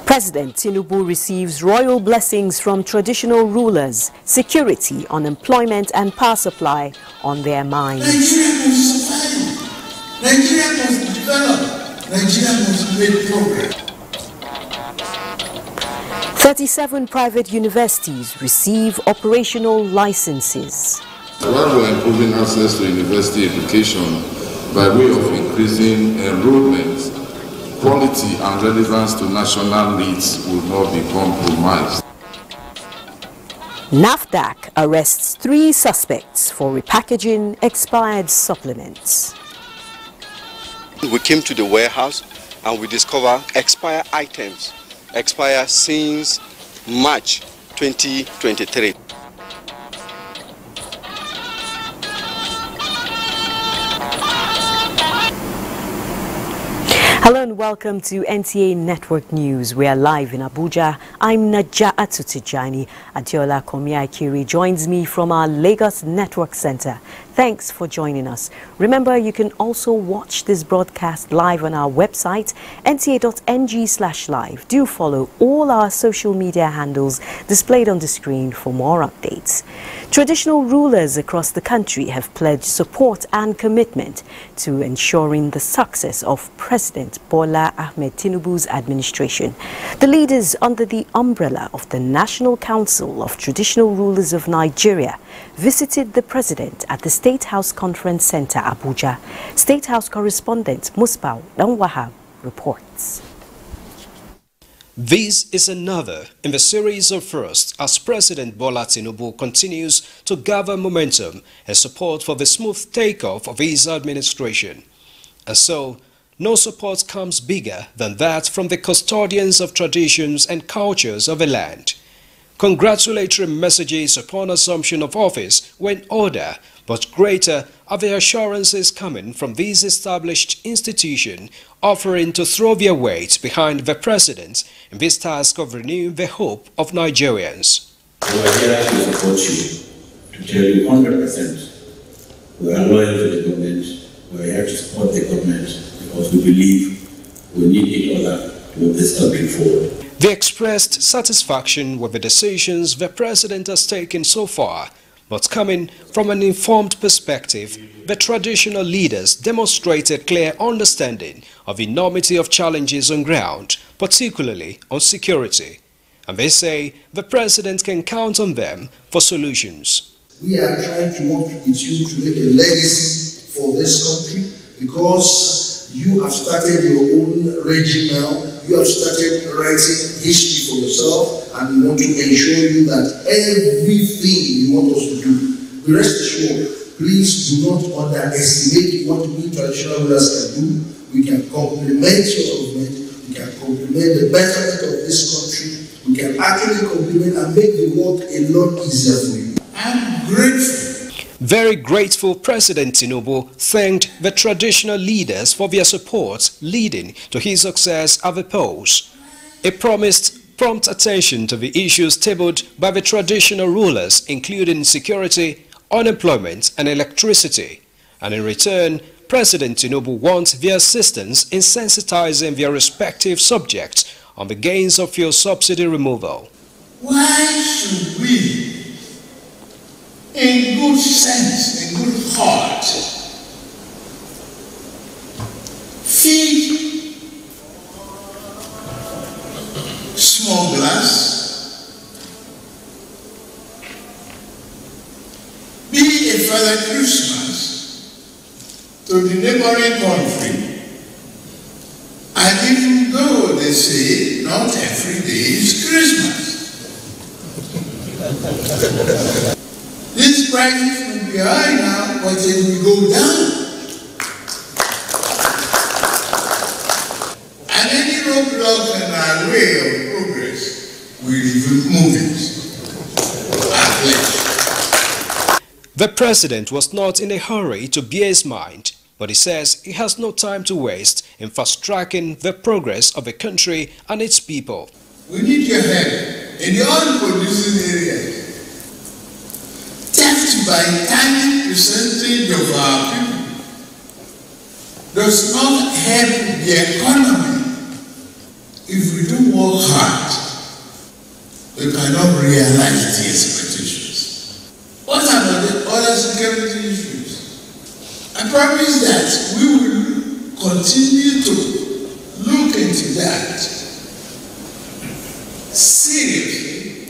President Tinubu receives royal blessings from traditional rulers, security, unemployment and power supply on their minds. Nigeria must survive. Nigeria must develop. Nigeria must make progress. 37 private universities receive operational licenses. While we are improving access to university education by way of increasing enrollment, quality and relevance to national needs will not be compromised. NAFDAC arrests 3 suspects for repackaging expired supplements. We came to the warehouse and we discovered expired items, expired since March 2023. Hello and welcome to NTA Network News. We are live in Abuja. I'm Naja'atu Tijani. Adiola Komiakiri joins me from our Lagos Network Center. Thanks for joining us. Remember, you can also watch this broadcast live on our website, nta.ng/live. Do follow all our social media handles displayed on the screen for more updates. Traditional rulers across the country have pledged support and commitment to ensuring the success of President Bola Ahmed Tinubu's administration. The leaders under the umbrella of the National Council of Traditional Rulers of Nigeria visited the president at the State House Conference Center, Abuja. State House correspondent Musbau Danwahab reports. This is another in the series of firsts as President Bola Tinubu continues to gather momentum and support for the smooth takeoff of his administration. And so, no support comes bigger than that from the custodians of traditions and cultures of the land. Congratulatory messages upon assumption of office were in order, but greater are the assurances coming from these established institutions offering to throw their weight behind the president in this task of renewing the hope of Nigerians. We are here to support you, to tell you 100% we are loyal to the government, we are here to support the government because we believe we need each other to move this country forward. They expressed satisfaction with the decisions the president has taken so far, but coming from an informed perspective, the traditional leaders demonstrated clear understanding of the enormity of challenges on ground, particularly on security. And they say the president can count on them for solutions. We are trying to work with you to make a legacy for this country because you have started your own regime now. You have started writing history for yourself, and we want to ensure you that everything you want us to do, be rest assured, please do not underestimate what we traditional rulers can do. We can complement your government, we can complement the betterment of this country, we can actually complement and make the work a lot easier for you. I'm grateful. Very grateful President Tinubu thanked the traditional leaders for their support leading to his success at the polls. He promised prompt attention to the issues tabled by the traditional rulers, including security, unemployment and electricity. And in return, President Tinubu wants their assistance in sensitizing their respective subjects on the gains of fuel subsidy removal. Why should we, in good sense, in good heart, feed smugglers, be a Father Christmas to the neighboring country, and even though they say not every day is Christmas, these prices will be high now, but they will go down. And any roadblock in our way of progress will remove it. The president was not in a hurry to bear his mind, but he says he has no time to waste in fast-tracking the progress of the country and its people. We need your help in the oil-producing areas. Theft by tiny percentage of our people does not help the economy. If we don't work hard, we cannot realize the expectations. What about the other security issues? I promise that we will continue to look into that seriously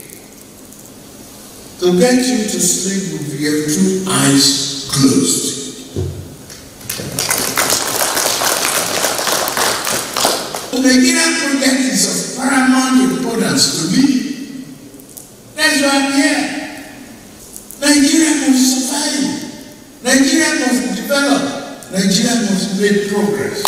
to get you to sleep with your two eyes closed. The Nigerian project is of paramount importance to me. That's why I'm here. Nigeria must survive. Nigeria must develop. Nigeria must make progress.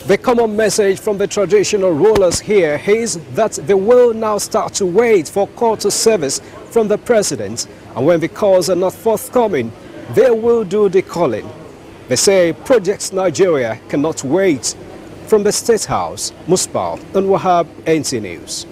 The common message from the traditional rulers here is that they will now start to wait for call to service from the president, and when the calls are not forthcoming, they will do the calling. They say Project Nigeria cannot wait. From the State House, Musbal and Wahab, NTA News.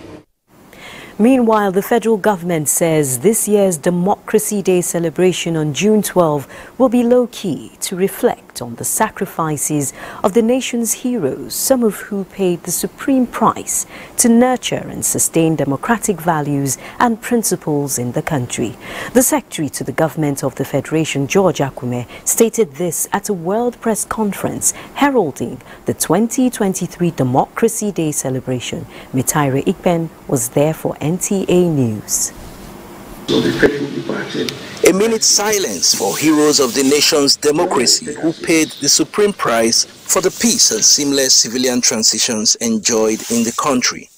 Meanwhile, the federal government says this year's Democracy Day celebration on June 12 will be low-key to reflect on the sacrifices of the nation's heroes, some of who paid the supreme price to nurture and sustain democratic values and principles in the country. The Secretary to the Government of the Federation, George Akume, stated this at a World Press Conference heralding the 2023 Democracy Day celebration. Mitaire Ikben was there for NTA News. A minute silence for heroes of the nation's democracy who paid the supreme price for the peace and seamless civilian transitions enjoyed in the country.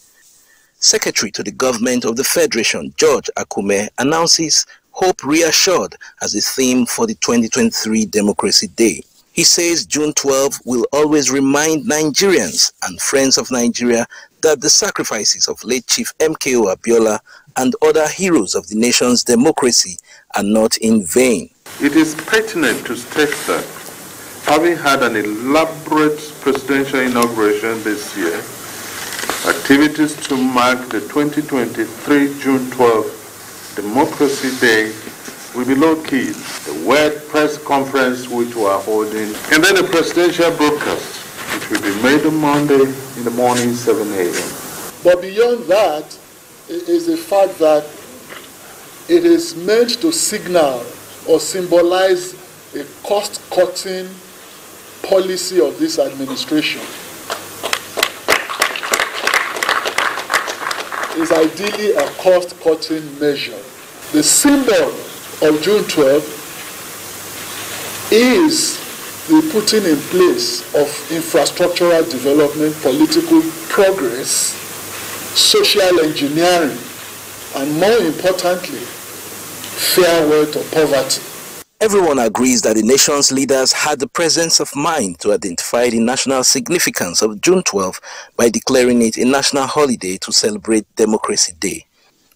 Secretary to the Government of the Federation, George Akume, announces Hope Reassured as the theme for the 2023 Democracy Day. He says June 12 will always remind Nigerians and friends of Nigeria that the sacrifices of late Chief MKO Abiola and other heroes of the nation's democracy are not in vain. It is pertinent to state that, having had an elaborate presidential inauguration this year, activities to mark the 2023 June 12 Democracy Day will be low-key. The World Press Conference which we are holding, and then a presidential broadcast which will be made on Monday in the morning, 7 a.m. But beyond that is the fact that it is meant to signal or symbolize a cost-cutting policy of this administration. It's ideally a cost-cutting measure. The symbol of June 12 is the putting in place of infrastructural development, political progress, social engineering, and more importantly, farewell to poverty. Everyone agrees that the nation's leaders had the presence of mind to identify the national significance of June 12 by declaring it a national holiday to celebrate Democracy Day.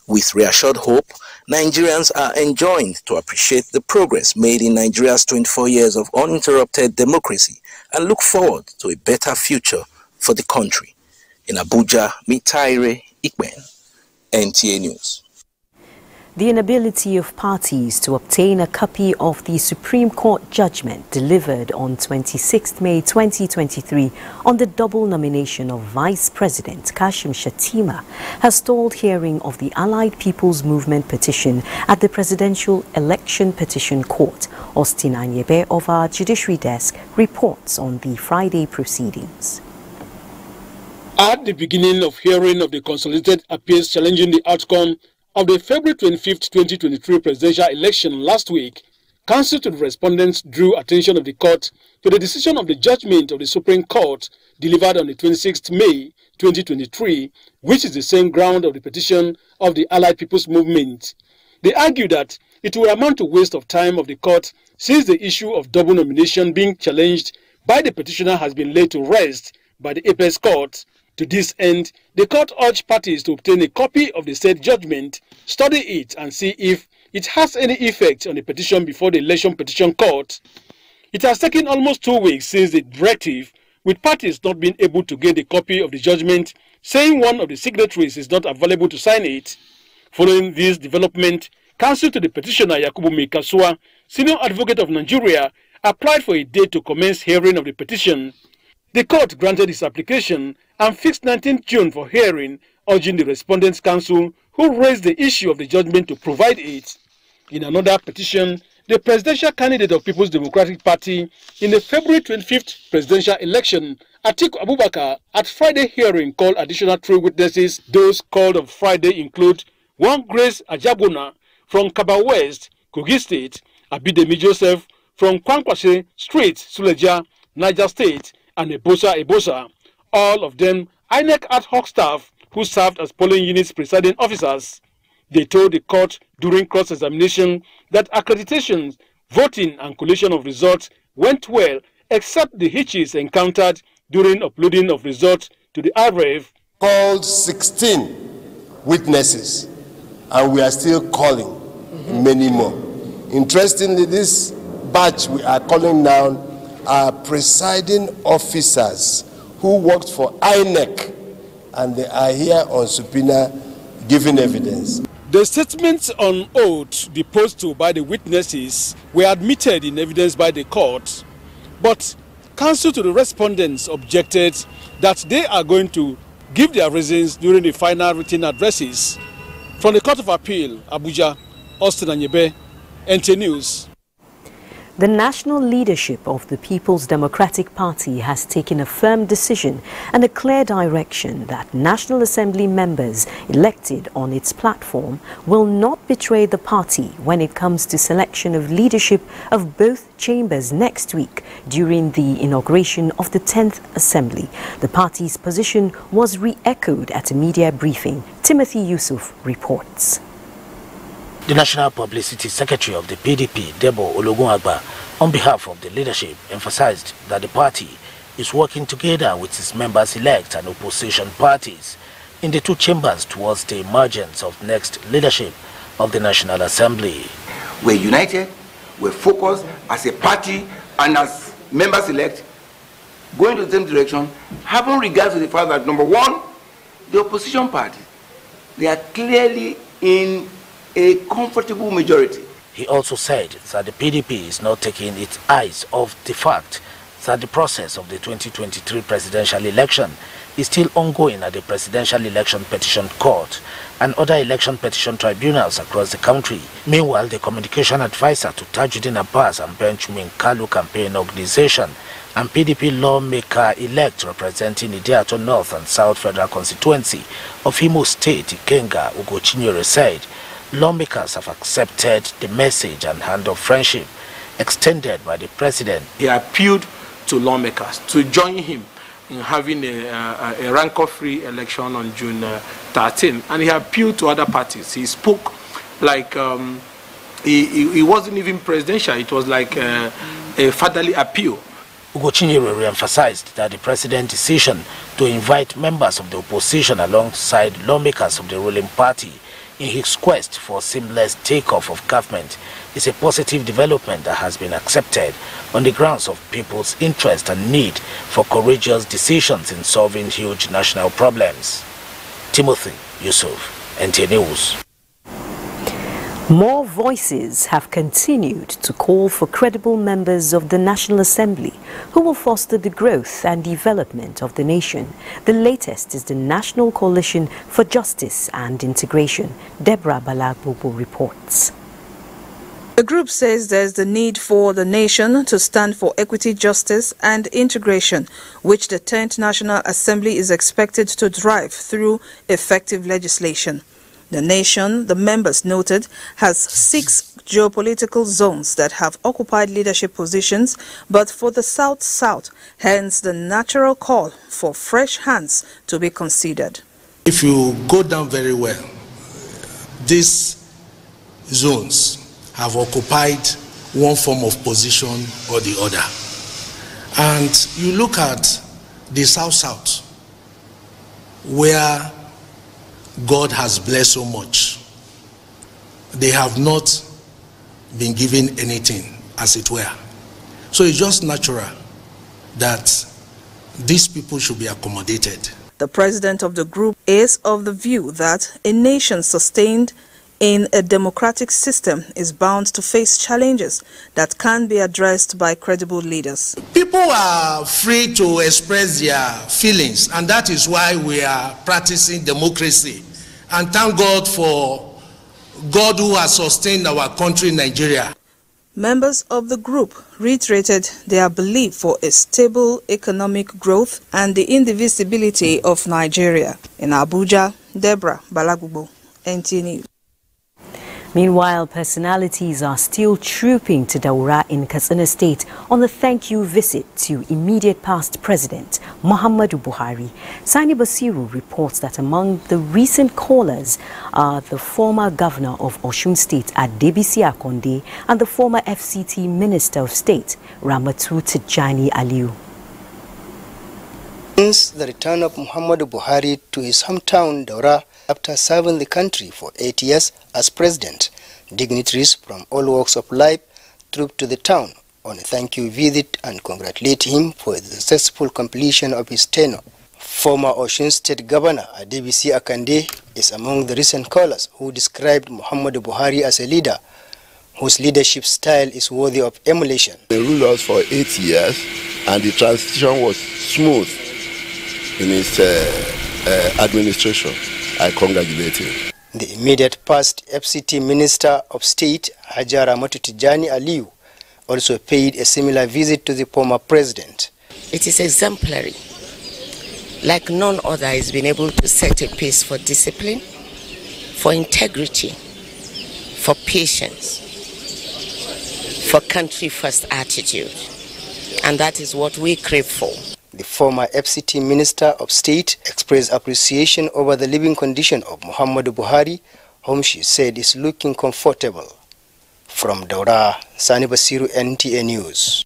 With reassured hope, Nigerians are enjoined to appreciate the progress made in Nigeria's 24 years of uninterrupted democracy and look forward to a better future for the country. In Abuja, Mitaire Ikben, NTA News. The inability of parties to obtain a copy of the Supreme Court judgment delivered on 26 May 2023 on the double nomination of Vice President Kashim Shettima has stalled hearing of the Allied People's Movement petition at the Presidential Election Petition Court. Austin Anyebe of our Judiciary Desk reports on the Friday proceedings. At the beginning of hearing of the consolidated appeals challenging the outcome of the February 25, 2023 presidential election last week, counsel to the respondents drew attention of the court to the decision of the judgment of the Supreme Court delivered on the 26th May 2023, which is the same ground of the petition of the Allied People's Movement. They argue that it will amount to waste of time of the court since the issue of double nomination being challenged by the petitioner has been laid to rest by the Apex Court. To this end, the court urged parties to obtain a copy of the said judgment, study it and see if it has any effect on the petition before the Election Petition Court. It has taken almost 2 weeks since the directive, with parties not being able to get a copy of the judgment, saying one of the signatories is not available to sign it. Following this development, counsel to the petitioner Yakubu Mekasua Senior Advocate of Nigeria, applied for a date to commence hearing of the petition. The court granted his application and fixed 19th June for hearing, urging the Respondents' Council, who raised the issue of the judgment, to provide it. In another petition, the presidential candidate of People's Democratic Party in the February 25th presidential election, Atiku Abubakar, at Friday hearing called additional 3 witnesses. Those called on Friday include one Grace Ajabuna from Kaba West, Kogi State, Abidemi Joseph from Kwankwashe Street, Suleja, Niger State, and Ebosa, all of them INEC ad hoc staff who served as polling units presiding officers. They told the court during cross-examination that accreditations, voting and collation of results went well, except the hitches encountered during uploading of results to the RF. Called 16 witnesses, and we are still calling many more. Interestingly, this batch we are calling now are presiding officers who worked for INEC, and they are here on subpoena giving evidence. The statements on oath deposed to by the witnesses were admitted in evidence by the court, but counsel to the respondents objected that they are going to give their reasons during the final written addresses. From the Court of Appeal, Abuja, Austin Anyebe, NTA News. The national leadership of the People's Democratic Party has taken a firm decision and a clear direction that National Assembly members elected on its platform will not betray the party when it comes to selection of leadership of both chambers next week during the inauguration of the 10th Assembly. The party's position was re-echoed at a media briefing. Timothy Yusuf reports. The National Publicity Secretary of the PDP, Debo Ologunagba, on behalf of the leadership, emphasized that the party is working together with its members-elect and opposition parties in the 2 chambers towards the emergence of next leadership of the National Assembly. We're united, we're focused as a party and as members-elect, going to the same direction, having regard to the fact that, number one, the opposition party, they are clearly in a comfortable majority. He also said that the PDP is not taking its eyes off the fact that the process of the 2023 presidential election is still ongoing at the Presidential Election Petition Court and other election petition tribunals across the country. Meanwhile, the communication advisor to Tajuddin Abbas and Benjamin Kalu campaign organization and PDP lawmaker-elect representing Idiato North and South Federal Constituency of Imo State, Ikenga Ugochinyere, said lawmakers have accepted the message and hand of friendship extended by the president. He appealed to lawmakers to join him in having a rancor-free election on June 13, and he appealed to other parties. He spoke like he wasn't even presidential. It was like a fatherly appeal. Ugochinyere re-emphasized that the president's decision to invite members of the opposition alongside lawmakers of the ruling party in his quest for seamless takeoff of government is a positive development that has been accepted on the grounds of people's interest and need for courageous decisions in solving huge national problems. Timothy Yusuf, NTA News. More voices have continued to call for credible members of the National Assembly who will foster the growth and development of the nation. The latest is the National Coalition for Justice and Integration. Deborah Balagbobo reports. The group says there is the need for the nation to stand for equity, justice and integration, which the 10th National Assembly is expected to drive through effective legislation. The nation, the members noted, has 6 geopolitical zones that have occupied leadership positions, but for the South-South, hence the natural call for fresh hands to be considered. If you go down very well, these zones have occupied one form of position or the other. And you look at the South-South, where God has blessed so much. They have not been given anything, as it were. So it's just natural that these people should be accommodated. The president of the group is of the view that a nation sustained in a democratic system is bound to face challenges that can be addressed by credible leaders. People are free to express their feelings, and that is why we are practicing democracy. And thank God for God who has sustained our country, Nigeria. Members of the group reiterated their belief for a stable economic growth and the indivisibility of Nigeria. In Abuja, Deborah Balagugbo, NTA News. Meanwhile, personalities are still trooping to Daura in Katsina State on a thank-you visit to immediate past President Muhammadu Buhari. Sani Basiru reports that among the recent callers are the former governor of Osun State, Adebisi Akonde, and the former FCT Minister of State, Ramatu Tijani Aliu. Since the return of Muhammadu Buhari to his hometown Daura after serving the country for 8 years as president, dignitaries from all walks of life trooped to the town on a thank-you visit and congratulate him for the successful completion of his tenure. Former Osun State Governor Adebisi Akande is among the recent callers who described Muhammadu Buhari as a leader whose leadership style is worthy of emulation. He ruled us for 8 years and the transition was smooth in his administration. I congratulate him. The immediate past FCT Minister of State, Hajara Ramatu Tijani Aliu, also paid a similar visit to the former president. It is exemplary. Like none other, has been able to set a pace for discipline, for integrity, for patience, for country-first attitude. And that is what we crave for. The former FCT Minister of State expressed appreciation over the living condition of Muhammadu Buhari, whom she said is looking comfortable. From Daura, Sani Basiru, NTA News.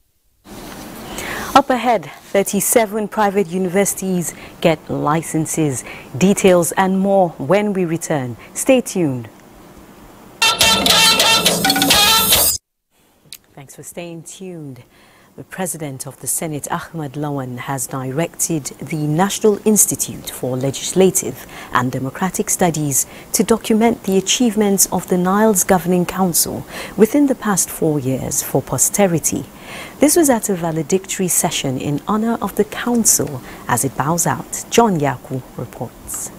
Up ahead, 37 private universities get licenses. Details and more when we return. Stay tuned. Thanks for staying tuned. The President of the Senate, Ahmed Lawan, has directed the National Institute for Legislative and Democratic Studies to document the achievements of the Nile's Governing Council within the past 4 years for posterity. This was at a valedictory session in honor of the Council as it bows out. John Yaku reports.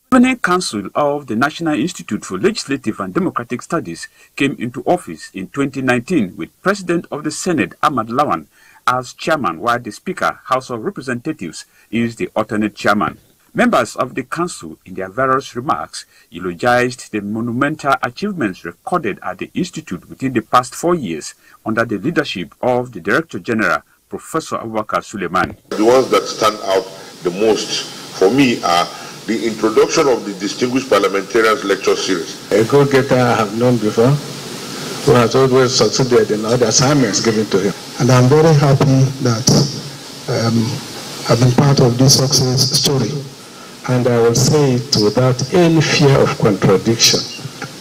The Governing Council of the National Institute for Legislative and Democratic Studies came into office in 2019 with President of the Senate, Ahmed Lawan, as chairman, while the Speaker, House of Representatives, is the alternate chairman. Members of the Council, in their various remarks, eulogized the monumental achievements recorded at the Institute within the past 4 years under the leadership of the Director General, Professor Abubakar Suleiman. The ones that stand out the most for me are the introduction of the Distinguished Parliamentarians Lecture Series. A go-getter I have known before, who has always succeeded in all the assignments given to him. And I'm very happy that I've been part of this success story. And I will say it without any fear of contradiction,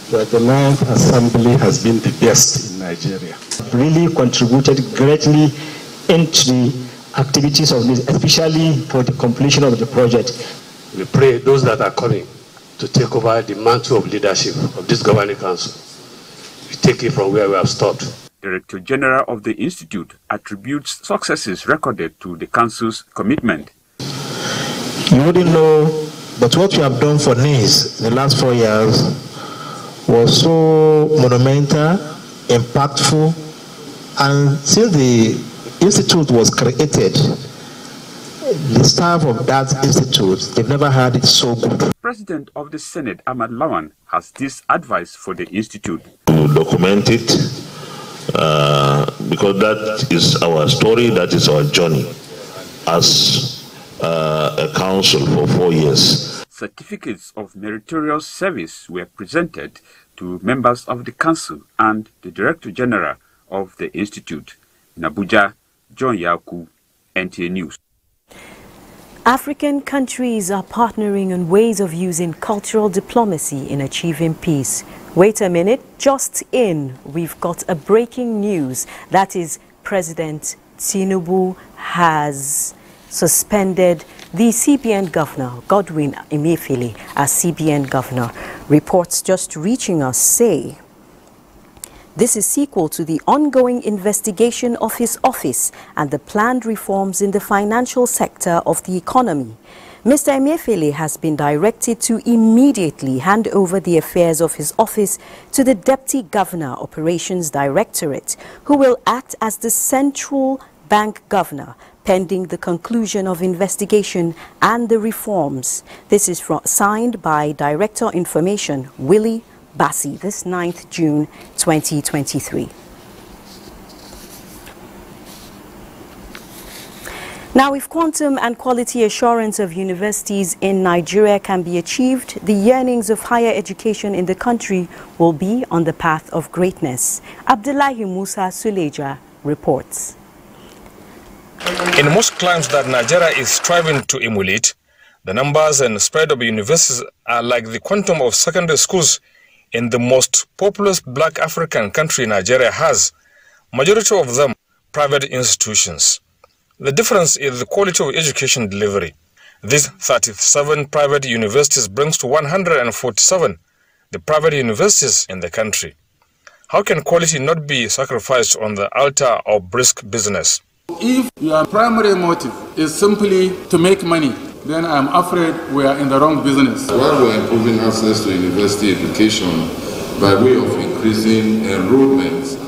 that the 9th Assembly has been the best in Nigeria. Really contributed greatly into the activities of this, especially for the completion of the project. We pray those that are coming to take over the mantle of leadership of this governing council, we take it from where we have stopped. Director General of the Institute attributes successes recorded to the council's commitment. You wouldn't know, but what you have done for NIS the last 4 years was so monumental, impactful, and since the institute was created, the staff of that institute, they've never had it so good. President of the Senate, Ahmed Lawan, has this advice for the institute. To document it, because that is our story, that is our journey as a council for 4 years. Certificates of meritorious service were presented to members of the council and the Director General of the institute. In Abuja, John Yaku, NTA News. African countries are partnering on ways of using cultural diplomacy in achieving peace. Wait a minute, just in, we've got a breaking news. That is, President Tinubu has suspended the CBN governor, Godwin Emefiele, as CBN governor. Reports just reaching us say this is sequel to the ongoing investigation of his office and the planned reforms in the financial sector of the economy. Mr. Emefiele has been directed to immediately hand over the affairs of his office to the Deputy Governor Operations Directorate, who will act as the central bank governor pending the conclusion of investigation and the reforms. This is signed by Director Information Willie Bassi, this 9th June 2023. Now, if quantum and quality assurance of universities in Nigeria can be achieved, the yearnings of higher education in the country will be on the path of greatness. Abdullahi Musa Suleja reports. In most climes that Nigeria is striving to emulate, the numbers and spread of universities are like the quantum of secondary schools in the most populous black African country Nigeria has, majority of them private institutions. The difference is the quality of education delivery. These 37 private universities brings to 147 the private universities in the country. How can quality not be sacrificed on the altar of brisk business? If your primary motive is simply to make money, then I'm afraid we are in the wrong business. While we are improving access to university education by way of increasing enrollment,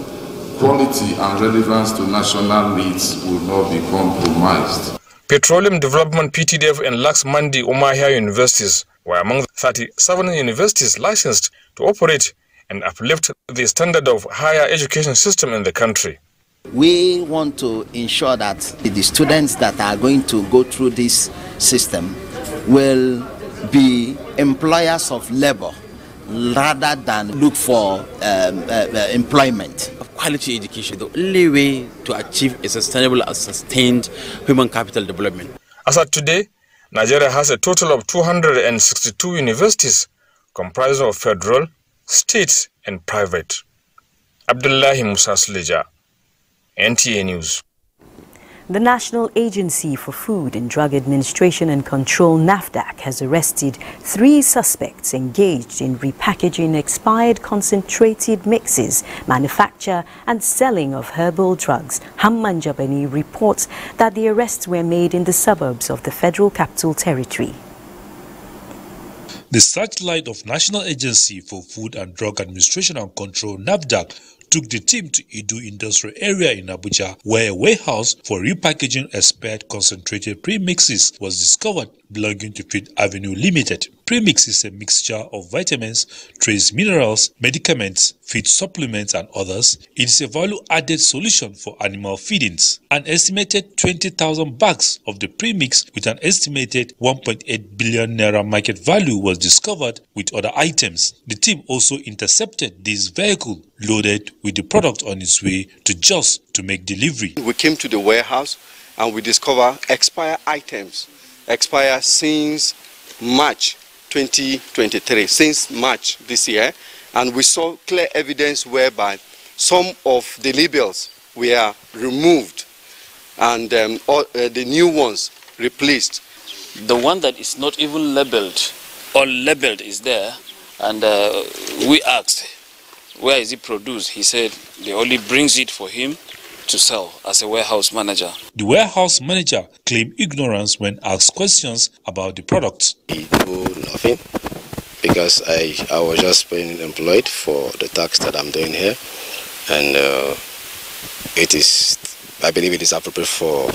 quality and relevance to national needs will not be compromised. Petroleum Development PTDF and Lax Mandi Umahia universities were among the 37 universities licensed to operate and uplift the standard of higher education system in the country. We want to ensure that the students that are going to go through this system will be employers of labor rather than look for employment. Quality education, the only way to achieve a sustainable and sustained human capital development. As of today, Nigeria has a total of 262 universities comprised of federal, state and private. Abdullahi Musa Suleja, NTA News. The National Agency for Food and Drug Administration and Control, NAFDAC, has arrested 3 suspects engaged in repackaging expired concentrated mixes, manufacture and selling of herbal drugs. Hamman Jabani reports that the arrests were made in the suburbs of the Federal Capital Territory. The searchlight of National Agency for Food and Drug Administration and Control, NAFDAC, took the team to Idu Industrial Area in Abuja, where a warehouse for repackaging expired concentrated premixes was discovered belonging to Fifth Avenue Limited. Premix is a mixture of vitamins, trace minerals, medicaments, feed supplements and others. It is a value-added solution for animal feedings. An estimated 20,000 bags of the premix with an estimated 1.8 billion naira market value was discovered with other items. The team also intercepted this vehicle loaded with the product on its way to Jos to make delivery. We came to the warehouse and we discovered expired items, expired since March 2023, since March this year, and we saw clear evidence whereby some of the labels were removed and the new ones replaced. The one that is not even labeled or labeled is there, and we asked, where is it produced? He said they only brings it for him to sell as a warehouse manager. The warehouse manager claimed ignorance when asked questions about the product. He do nothing because I was just being employed for the tax that I'm doing here, and I believe it is appropriate for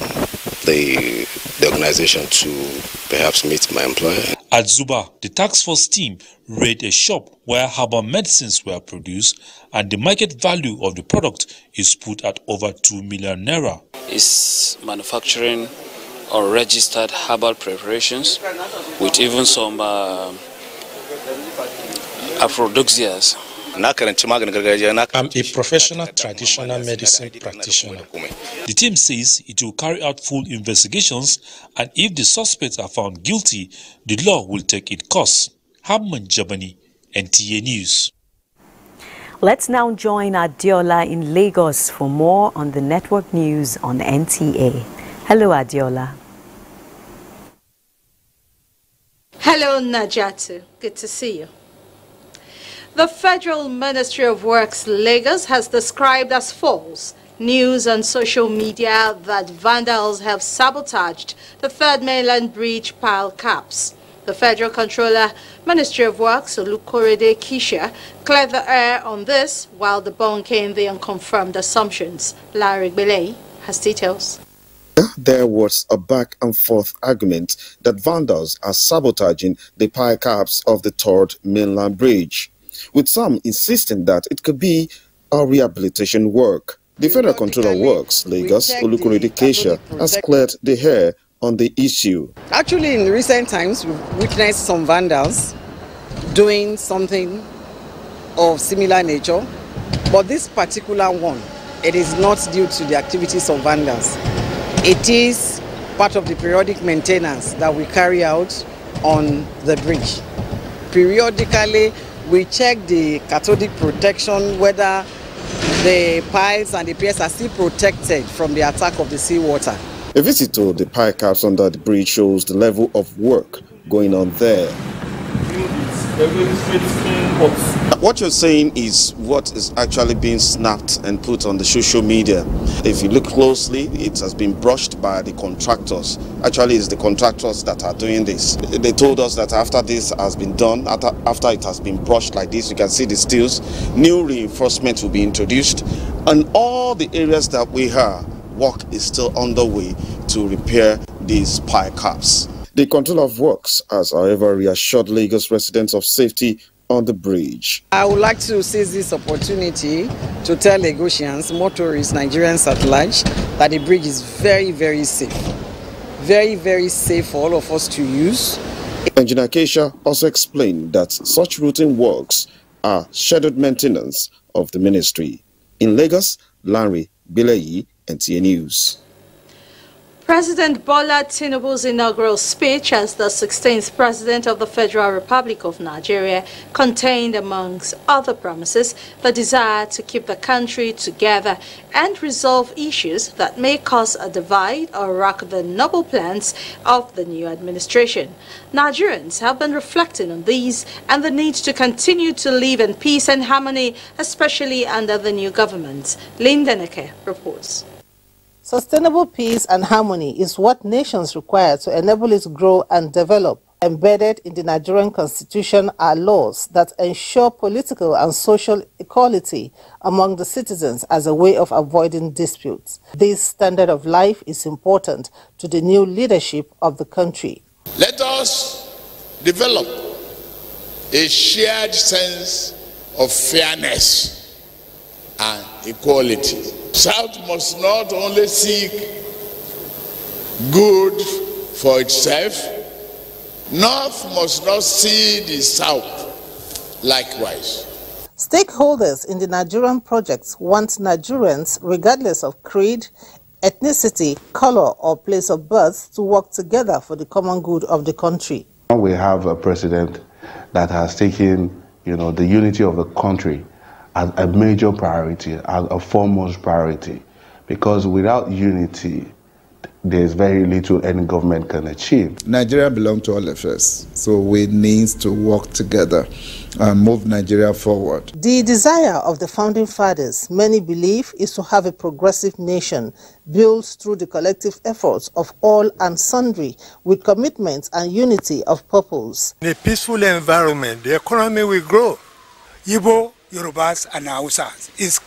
the organization to perhaps meet my employer. At Zuba, the task force team raided a shop where herbal medicines were produced, and the market value of the product is put at over 2 million naira. It's manufacturing unregistered herbal preparations with even some aphrodisiacs. I'm a professional traditional medicine practitioner. The team says it will carry out full investigations, and if the suspects are found guilty, the law will take its course. Hamman Jabani, NTA News. Let's now join Adiola in Lagos for more on the network news on NTA. Hello, Adiola. Hello, Najatu. Good to see you. The Federal Ministry of Works, Lagos, has described as false news on social media that vandals have sabotaged the third mainland bridge pile caps. The Federal Controller, Ministry of Works, Olukorede Kisha, cleared the air on this while debunking the unconfirmed assumptions. Larry Belay has details. There was a back and forth argument that vandals are sabotaging the pile caps of the third mainland bridge, with some insisting that it could be a rehabilitation work. The Federal Controller of Works, Lagos, Olukorede Kisha, has cleared the air on the issue. Actually, in recent times, we've witnessed some vandals doing something of similar nature, but this particular one, it is not due to the activities of vandals. It is part of the periodic maintenance that we carry out on the bridge. Periodically, we check the cathodic protection, whether the piles and the piers are still protected from the attack of the seawater. A visit to the pile caps under the bridge shows the level of work going on there. What you're saying is what is actually being snapped and put on the social media. If you look closely, it has been brushed by the contractors. Actually, it's the contractors that are doing this. They told us that after this has been done, after it has been brushed like this, you can see the steels, new reinforcement will be introduced, and all the areas that we have, work is still underway to repair these pile caps. The Controller of Works has, however, reassured Lagos residents of safety on the bridge. I would like to seize this opportunity to tell Lagosians, motorists, Nigerians at large, that the bridge is very, very safe. Very, very safe for all of us to use. Engineer Kesha also explained that such routine works are scheduled maintenance of the ministry. In Lagos, Larry Bilayi, NTA News. President Bola Tinubu's inaugural speech as the 16th President of the Federal Republic of Nigeria contained, amongst other promises, the desire to keep the country together and resolve issues that may cause a divide or rock the noble plans of the new administration. Nigerians have been reflecting on these and the need to continue to live in peace and harmony, especially under the new government. Lindeneke reports. Sustainable peace and harmony is what nations require to enable it to grow and develop. Embedded in the Nigerian constitution are laws that ensure political and social equality among the citizens as a way of avoiding disputes. This standard of life is important to the new leadership of the country. Let us develop a shared sense of fairness and equality. South must not only seek good for itself, North must not see the South likewise. Stakeholders in the Nigerian project want Nigerians, regardless of creed, ethnicity, color, or place of birth, to work together for the common good of the country. We have a president that has taken, the unity of the country as a major priority, as a foremost priority, because without unity, there's very little any government can achieve. Nigeria belongs to all of us, so we need to work together and move Nigeria forward. The desire of the founding fathers, many believe, is to have a progressive nation built through the collective efforts of all and sundry, with commitment and unity of purpose. In a peaceful environment, the economy will grow. Igbo, Yorubas and Hausas is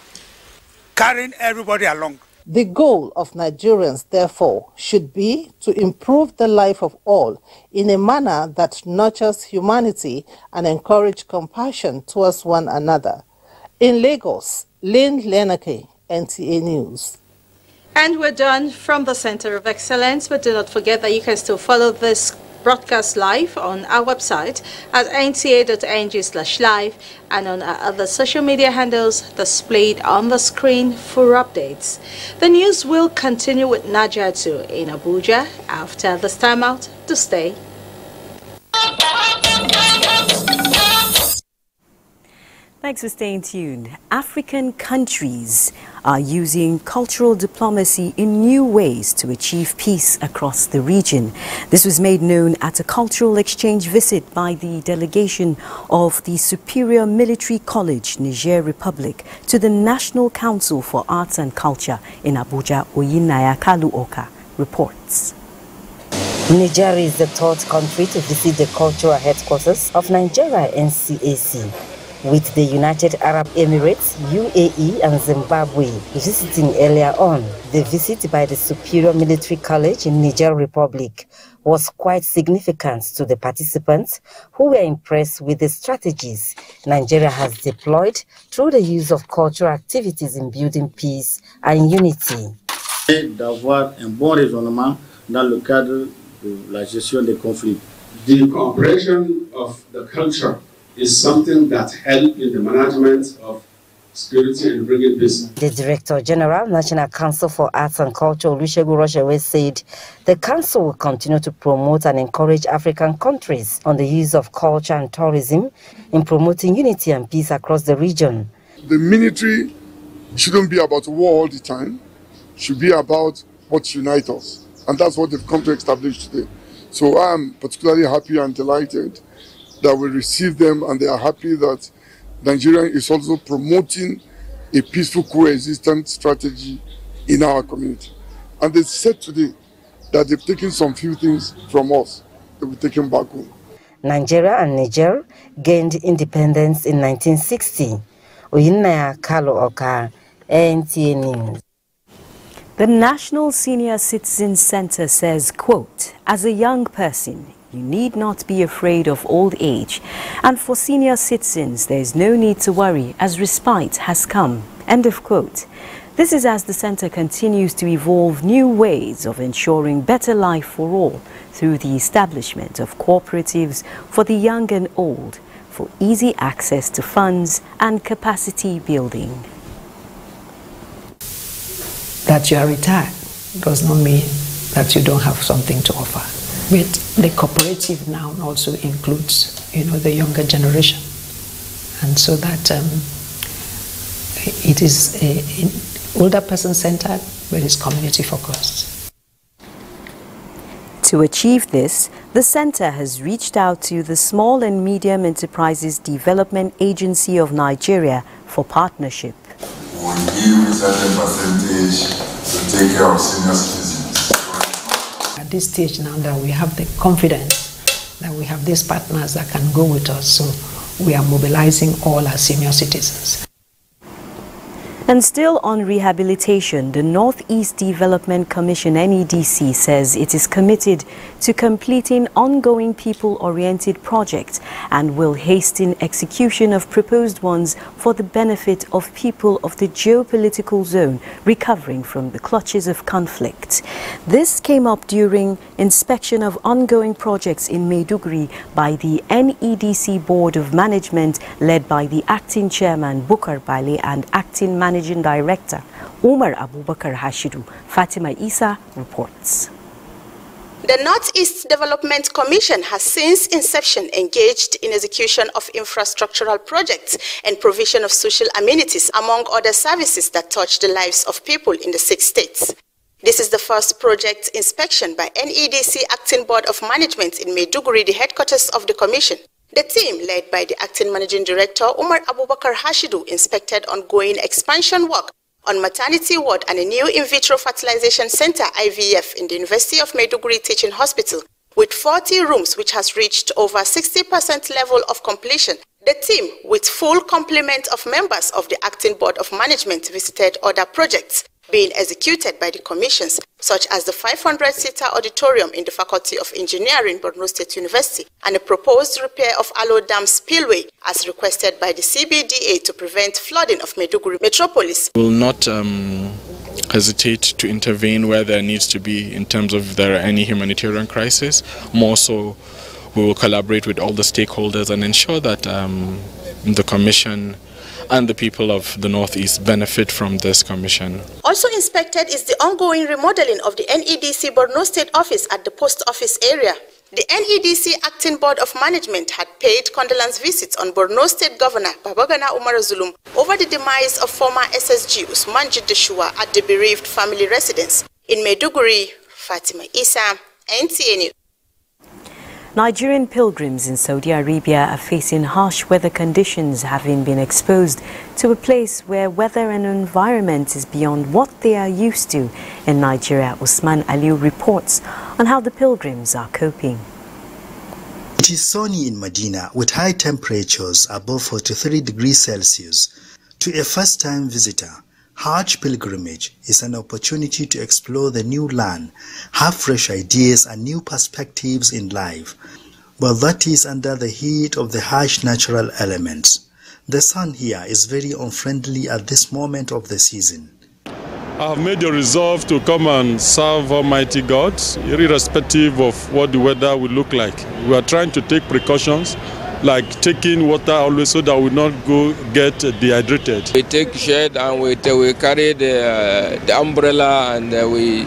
carrying everybody along. The goal of Nigerians, therefore, should be to improve the life of all in a manner that nurtures humanity and encourages compassion towards one another. In Lagos, Lynn Lenake, NTA News. And we're done from the Center of Excellence, but do not forget that you can still follow this broadcast live on our website at nta.ng/live and on our other social media handles displayed on the screen for updates. The news will continue with Najatu in Abuja after this timeout. To stay. Thanks for staying tuned. African countries are using cultural diplomacy in new ways to achieve peace across the region. This was made known at a cultural exchange visit by the delegation of the Superior Military College, Niger Republic, to the National Council for Arts and Culture in Abuja. Oyinaya Kaluoka reports. Niger is the third country to visit the cultural headquarters of Nigeria NCAC, with the United Arab Emirates, UAE and Zimbabwe visiting earlier on. The visit by the Superior Military College in Niger Republic was quite significant to the participants, who were impressed with the strategies Nigeria has deployed through the use of cultural activities in building peace and unity. D'avoir un bon raisonnement dans le cadre de la gestion des conflits. The comprehension of the culture is something that helps in the management of security and bringing peace. The Director General, National Council for Arts and Culture, Olusegun Roshewe, said the Council will continue to promote and encourage African countries on the use of culture and tourism in promoting unity and peace across the region. The military shouldn't be about war all the time, it should be about what unites us. And that's what they've come to establish today. So I'm particularly happy and delighted that we receive them, and they are happy that Nigeria is also promoting a peaceful coexistence strategy in our community. And they said today that they've taken some few things from us that we've taken back home. Nigeria and Niger gained independence in 1960. Oyinaya Kaluoka, NTA News. The National Senior Citizen Center says, quote, as a young person, you need not be afraid of old age. And for senior citizens, there is no need to worry as respite has come. End of quote. This is as the center continues to evolve new ways of ensuring better life for all through the establishment of cooperatives for the young and old for easy access to funds and capacity building. That you are retired does not mean that you don't have something to offer. But the cooperative now also includes, the younger generation, and so that it is an older person centered, but it's community focused. To achieve this, the center has reached out to the Small and Medium Enterprises Development Agency of Nigeria for partnership. We give a certain percentage to take care of senior citizens. At this stage now that we have the confidence that we have these partners that can go with us, so we are mobilizing all our senior citizens. And still on rehabilitation, the Northeast Development Commission NEDC says it is committed to completing ongoing people-oriented projects and will hasten execution of proposed ones for the benefit of people of the geopolitical zone recovering from the clutches of conflict. This came up during inspection of ongoing projects in Maiduguri by the NEDC Board of Management led by the acting chairman Bukar Bale and acting Managing Director Umar Abubakar Hashidu. Fatima Isa reports. The Northeast Development Commission has since inception engaged in execution of infrastructural projects and provision of social amenities, among other services that touch the lives of people in the 6 states. This is the first project inspection by NEDC Acting Board of Management in Maiduguri, the headquarters of the Commission. The team, led by the Acting Managing Director Umar Abubakar Hashidu, inspected ongoing expansion work on maternity ward and a new in vitro fertilization center IVF in the University of Maiduguri Teaching Hospital with 40 rooms, which has reached over 60% level of completion. The team, with full complement of members of the Acting Board of Management, visited other projects being executed by the commissions, such as the 500-seater auditorium in the Faculty of Engineering, Borno State University, and a proposed repair of Alo Dam spillway, as requested by the CBDA to prevent flooding of Maiduguri metropolis. We will not hesitate to intervene where there needs to be in terms of if there are any humanitarian crisis. More so, we will collaborate with all the stakeholders and ensure that the Commission and the people of the Northeast benefit from this commission. Also inspected is the ongoing remodeling of the NEDC Borno State office at the post office area. The NEDC Acting Board of Management had paid condolence visits on Borno State Governor Babagana Umar Zulum over the demise of former SSG Usman Jiddeshua at the bereaved family residence. In Maiduguri, Fatima Isa, NTA News. Nigerian pilgrims in Saudi Arabia are facing harsh weather conditions, having been exposed to a place where weather and environment is beyond what they are used to. In Nigeria, Usman Aliu reports on how the pilgrims are coping. It is sunny in Medina with high temperatures above 43 degrees Celsius. To a first-time visitor, Hajj pilgrimage is an opportunity to explore the new land, have fresh ideas and new perspectives in life. But that is under the heat of the harsh natural elements. The sun here is very unfriendly at this moment of the season. I have made a resolve to come and serve Almighty God, irrespective of what the weather will look like. We are trying to take precautions, like taking water always so that we not go get dehydrated. We take shade and we carry the umbrella, and we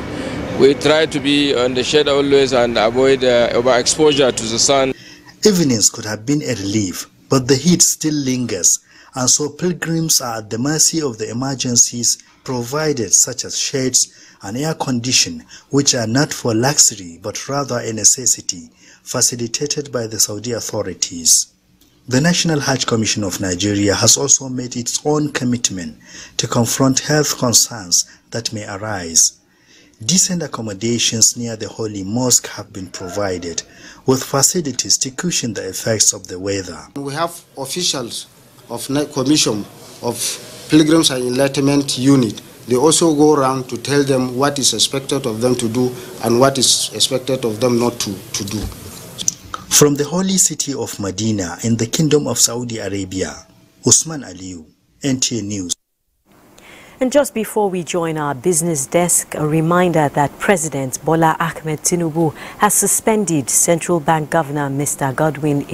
try to be on the shade always and avoid overexposure to the sun. Evenings could have been a relief, but the heat still lingers, and so pilgrims are at the mercy of the emergencies provided, such as shades and air condition, which are not for luxury but rather a necessity, facilitated by the Saudi authorities. The National Hajj Commission of Nigeria has also made its own commitment to confront health concerns that may arise. Decent accommodations near the Holy Mosque have been provided, with facilities to cushion the effects of the weather. We have officials of Commission of Pilgrims and Enlightenment Unit. They also go around to tell them what is expected of them to do and what is expected of them not to do. From the holy city of Medina in the Kingdom of Saudi Arabia, Usman Aliu, NTA News. And just before we join our business desk, a reminder that President Bola Ahmed Tinubu has suspended Central Bank Governor Mr. Godwin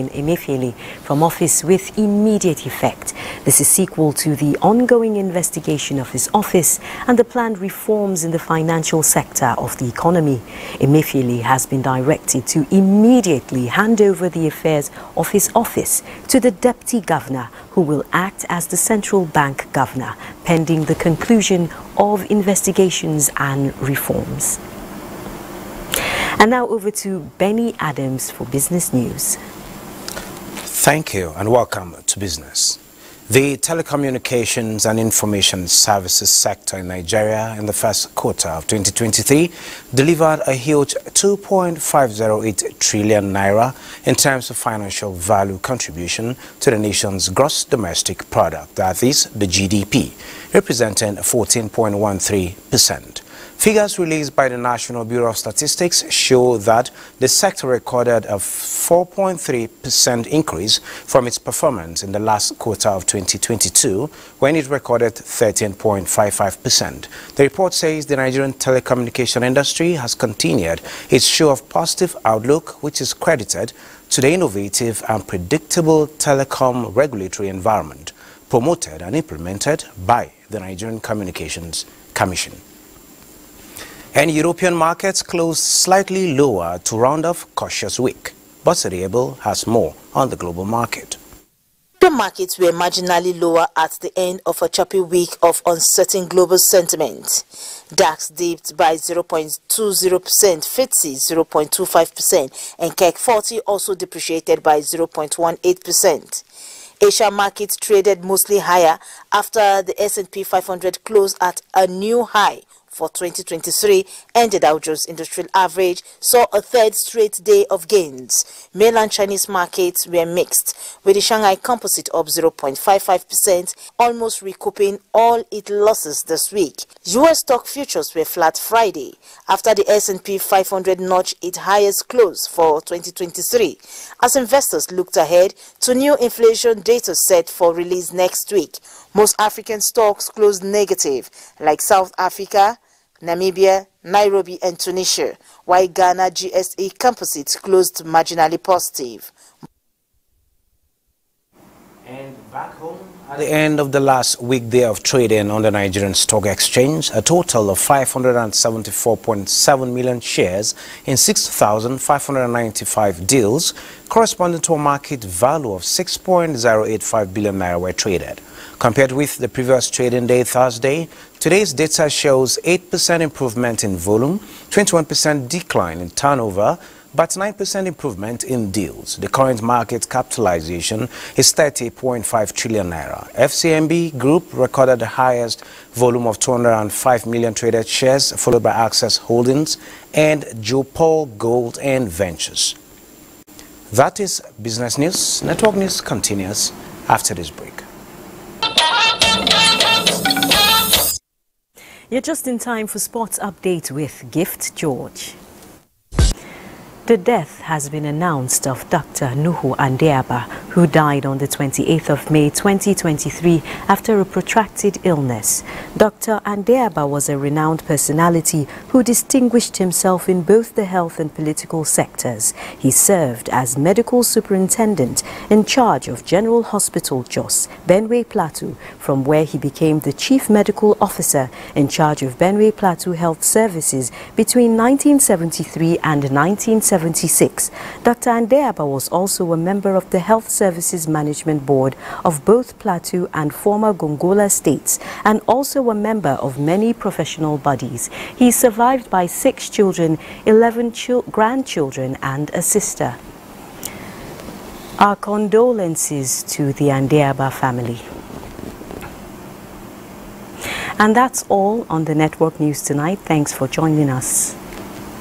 Emefiele from office with immediate effect. This is sequel to the ongoing investigation of his office and the planned reforms in the financial sector of the economy. Emefiele has been directed to immediately hand over the affairs of his office to the deputy governor, who will act as the central bank governor, pending the conclusion of investigations and reforms. And now over to Benny Adams for Business News. Thank you and welcome to Business. The telecommunications and information services sector in Nigeria in the first quarter of 2023 delivered a huge 2.508 trillion naira in terms of financial value contribution to the nation's gross domestic product, that is the GDP, representing 14.13%. Figures released by the National Bureau of Statistics show that the sector recorded a 4.3% increase from its performance in the last quarter of 2022, when it recorded 13.55%. The report says the Nigerian telecommunication industry has continued its show of positive outlook, which is credited to the innovative and predictable telecom regulatory environment promoted and implemented by the Nigerian Communications Commission. And European markets closed slightly lower to round off cautious week, but Seriable has more on the global market. The markets were marginally lower at the end of a choppy week of uncertain global sentiment. DAX dipped by 0.20%, FTSE 0.25%, and CAC 40 also depreciated by 0.18%. Asia markets traded mostly higher after the S&P 500 closed at a new high for 2023, and the Dow Jones Industrial Average saw a third straight day of gains. Mainland Chinese markets were mixed, with the Shanghai Composite up 0.55%, almost recouping all its losses this week. U.S. stock futures were flat Friday, after the S&P 500 notched its highest close for 2023, as investors looked ahead to new inflation data set for release next week. Most African stocks closed negative, like South Africa, Namibia, Nairobi and Tunisia, while Ghana GSE Composite closed marginally positive. And back home, At the end of the last weekday of trading on the Nigerian Stock Exchange, a total of 574.7 million shares in 6,595 deals, corresponding to a market value of 6.085 billion naira were traded. Compared with the previous trading day, Thursday, today's data shows 8% improvement in volume, 21% decline in turnover, but 9% improvement in deals. The current market capitalization is 30.5 trillion naira. FCMB Group recorded the highest volume of 205 million traded shares, followed by Access Holdings and Joe Paul Gold and Ventures. That is business news. Network news continues after this break. You're just in time for Sports Update with Gift George. The death has been announced of Dr. Nuhu Andeaba, who died on the 28th of May 2023 after a protracted illness. Dr. Andeaba was a renowned personality who distinguished himself in both the health and political sectors. He served as medical superintendent in charge of General Hospital Jos, Benue Plateau, from where he became the chief medical officer in charge of Benue Plateau Health Services between 1973 and 1976. Dr. Andeaba was also a member of the Health Services Management Board of both Plateau and former Gongola states, and also a member of many professional bodies. He is survived by 6 children, 11 grandchildren and a sister. Our condolences to the Andeaba family. And that's all on the Network News tonight. Thanks for joining us.